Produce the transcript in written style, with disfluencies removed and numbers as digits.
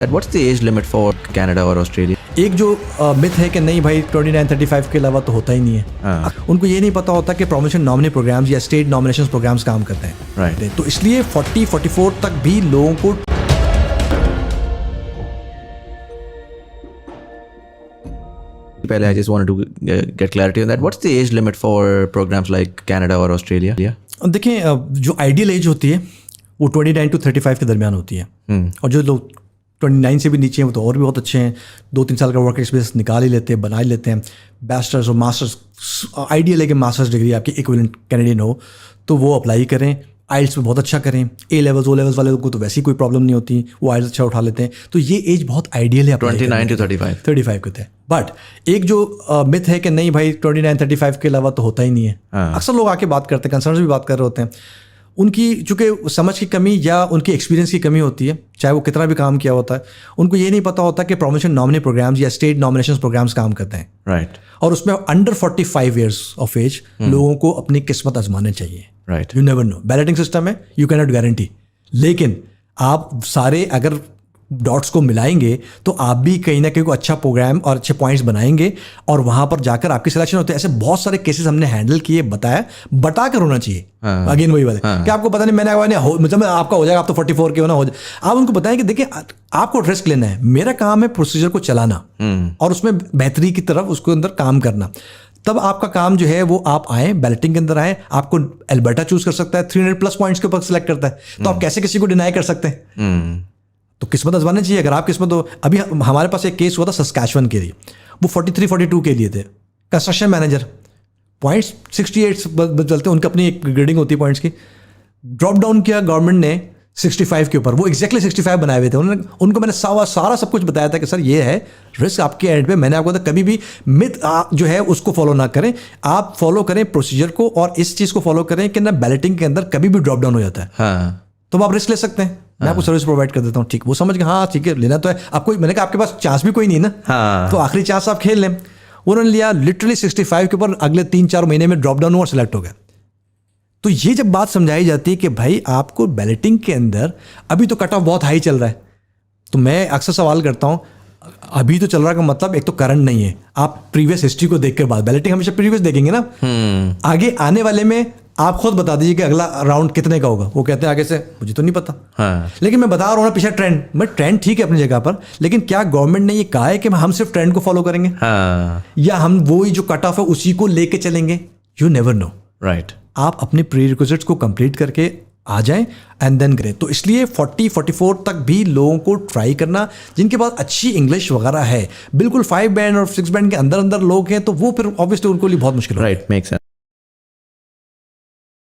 What's the age limit for Canada or Australia? एक जो myth है कि नहीं भाई 29-35 के अलावा तो होता ही नहीं है। उनको ये नहीं पता होता कि प्रोमोशन नॉमिनी प्रोग्राम्स या स्टेट नॉमिनेशन प्रोग्राम्स काम करते हैं। Right. तो इसलिए 40-44 तक भी लोगों को I just wanted to get clarity on that. What's the age limit for programs like Canada or Australia? Yeah. देखें, जो आइडियल एज होती है वो 29 to 35 के दरमियान होती है। और जो लोग 29 से भी नीचे हैं वो तो और भी बहुत अच्छे हैं, 2-3 साल का वर्क एक्सपीरियंस निकाल ही लेते हैं, बना ही लेते हैं। बैचलर्स और मास्टर्स, आइडियल है कि मास्टर्स डिग्री आपकी इक्विवेलेंट कैनेडियन हो तो वो अप्लाई करें। आइल्स में बहुत अच्छा करें। A लेवल्स O लेवल्स वाले को तो वैसे ही कोई प्रॉब्लम नहीं होती, वो आइल्स अच्छा उठा लेते हैं। तो ये एज बहुत आइडियल है 29 to 35 के थे। बट एक जो मिथ है कि नहीं भाई 29-35 के अलावा तो होता ही नहीं है। अक्सर लोग आके बात करते हैं, कंसर्न भी बात कर रहे होते हैं। उनकी चूँकि समझ की कमी या उनकी एक्सपीरियंस की कमी होती है, चाहे वो कितना भी काम किया होता है, उनको ये नहीं पता होता कि प्रोमोशन नॉमिनी प्रोग्राम्स या स्टेट नॉमिनेशन प्रोग्राम्स काम करते हैं। राइट। और उसमें अंडर 45 ईयर्स ऑफ एज लोगों को अपनी किस्मत आजमाने चाहिए। Right. You never know, balloting system है, यू कैन नॉट गारंटी। लेकिन आप सारे अगर डॉट्स को मिलाएंगे तो आप भी कहीं ना कहीं को अच्छा प्रोग्राम और अच्छे पॉइंट्स बनाएंगे और वहां पर जाकर आपकी सिलेक्शन होते हैं। ऐसे बहुत सारे केसेस हमने हैंडल किए, बता कर होना चाहिए। अगेन वही वाले कि आपको पता नहीं, मैंने मतलब आपका हो जाएगा, आप तो 44 के हो ना हो जाए। आप उनको बताएं कि देखिए आपको रिस्क लेना है, मेरा काम है प्रोसीजर को चलाना और उसमें बेहतरी की तरफ उसके अंदर काम करना। तब आपका काम जो है वो आप आए, बैलेटिंग के अंदर आए, आपको एल्बर्टा चूज कर सकता है, 300+ पॉइंट्स के ऊपर सिलेक्ट करता है, तो आप कैसे किसी को डिनाई कर सकते हैं? तो किस्मत आजमानी चाहिए। अगर आप किस्मत हो, अभी हमारे पास एक केस हुआ था सस्कैचुअन के लिए, वो 43-42 के लिए थे, कंस्ट्रक्शन मैनेजर, पॉइंट्स 68 चलते, उनकी अपनी एक ग्रेडिंग होती है पॉइंट्स की। ड्रॉप डाउन किया गवर्नमेंट ने 65 के ऊपर, वो एक्जैक्टली 65 बनाए हुए थे। उनको मैंने सारा सब कुछ बताया था कि सर ये है रिस्क आपके एंड पे। मैंने आपको कभी भी मिथ जो है उसको फॉलो ना करें, आप फॉलो करें प्रोसीजर को और इस चीज़ को फॉलो करें कि ना बैलेटिंग के अंदर कभी भी ड्रॉप डाउन हो जाता है। तो आप रिस्क ले सकते हैं, मैं आपको सर्विस प्रोवाइड कर देता हूँ। ठीक, वो समझ के हाँ ठीक है लेना तो है आपको। मैंने कहा आपके पास चांस भी कोई नहीं ना, तो आखिरी चांस आप खेल लें। उन्होंने लिया लिटरली 65 के ऊपर, अगले 3-4 महीने में ड्रॉप डाउन हुआ और सिलेक्ट हो गया। तो ये जब बात समझाई जाती है कि भाई आपको बैलेटिंग के अंदर अभी तो कट ऑफ बहुत हाई चल रहा है, तो मैं अक्सर सवाल करता हूँ अभी तो चल रहा का मतलब एक तो करंट नहीं है, आप प्रीवियस हिस्ट्री को देख कर बात, बैलेटिंग हमेशा प्रीवियस देखेंगे ना। आगे आने वाले में आप खुद बता दीजिए कि अगला राउंड कितने का होगा। वो कहते हैं आगे से मुझे तो नहीं पता। लेकिन मैं बता रहा हूँ पीछे ट्रेंड ठीक है अपनी जगह पर, लेकिन क्या गवर्नमेंट ने ये कहा है कि हम सिर्फ ट्रेंड को फॉलो करेंगे या हम वही जो कट ऑफ है उसी को लेके चलेंगे? You never know. राइट। आप अपने प्रीरिक्विजिट्स को कंप्लीट करके आ जाएं एंड देन करें। तो इसलिए 40-44 तक भी लोगों को ट्राई करना, जिनके पास अच्छी इंग्लिश वगैरह है, बिल्कुल 5 बैंड और 6 बैंड के अंदर लोग हैं, तो वो फिर ऑब्वियसली उनको लिए बहुत मुश्किल है। Right, make sense.